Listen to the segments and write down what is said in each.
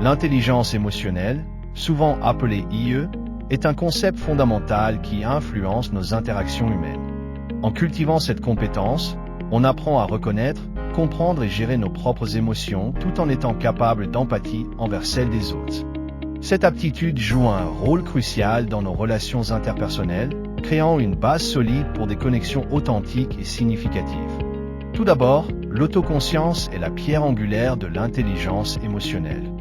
L'intelligence émotionnelle, souvent appelée IE, est un concept fondamental qui influence nos interactions humaines. En cultivant cette compétence, on apprend à reconnaître, comprendre et gérer nos propres émotions tout en étant capable d'empathie envers celles des autres. Cette aptitude joue un rôle crucial dans nos relations interpersonnelles, créant une base solide pour des connexions authentiques et significatives. Tout d'abord, l'autoconscience est la pierre angulaire de l'intelligence émotionnelle.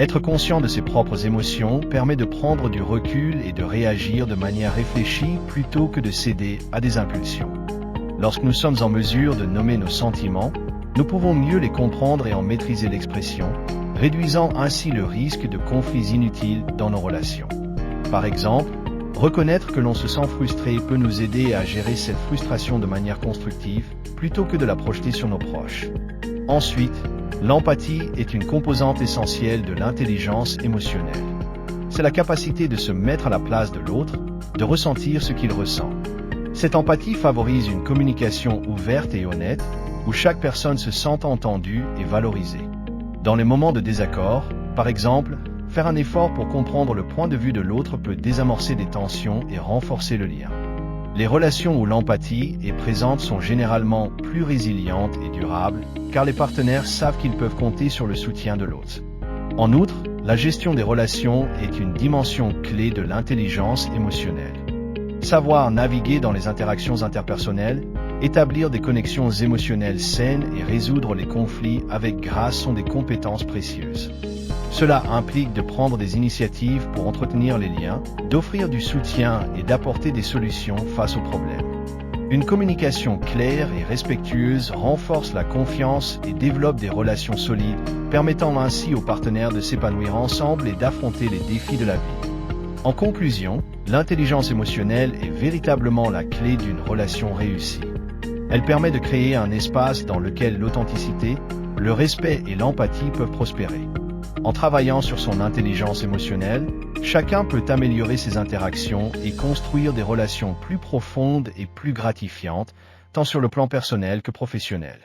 Être conscient de ses propres émotions permet de prendre du recul et de réagir de manière réfléchie plutôt que de céder à des impulsions. Lorsque nous sommes en mesure de nommer nos sentiments, nous pouvons mieux les comprendre et en maîtriser l'expression, réduisant ainsi le risque de conflits inutiles dans nos relations. Par exemple, reconnaître que l'on se sent frustré peut nous aider à gérer cette frustration de manière constructive, plutôt que de la projeter sur nos proches. Ensuite, l'empathie est une composante essentielle de l'intelligence émotionnelle. C'est la capacité de se mettre à la place de l'autre, de ressentir ce qu'il ressent. Cette empathie favorise une communication ouverte et honnête, où chaque personne se sent entendue et valorisée. Dans les moments de désaccord, par exemple, faire un effort pour comprendre le point de vue de l'autre peut désamorcer des tensions et renforcer le lien. Les relations où l'empathie est présente sont généralement plus résilientes et durables, car les partenaires savent qu'ils peuvent compter sur le soutien de l'autre. En outre, la gestion des relations est une dimension clé de l'intelligence émotionnelle. Savoir naviguer dans les interactions interpersonnelles, établir des connexions émotionnelles saines et résoudre les conflits avec grâce sont des compétences précieuses. Cela implique de prendre des initiatives pour entretenir les liens, d'offrir du soutien et d'apporter des solutions face aux problèmes. Une communication claire et respectueuse renforce la confiance et développe des relations solides, permettant ainsi aux partenaires de s'épanouir ensemble et d'affronter les défis de la vie. En conclusion, l'intelligence émotionnelle est véritablement la clé d'une relation réussie. Elle permet de créer un espace dans lequel l'authenticité, le respect et l'empathie peuvent prospérer. En travaillant sur son intelligence émotionnelle, chacun peut améliorer ses interactions et construire des relations plus profondes et plus gratifiantes, tant sur le plan personnel que professionnel.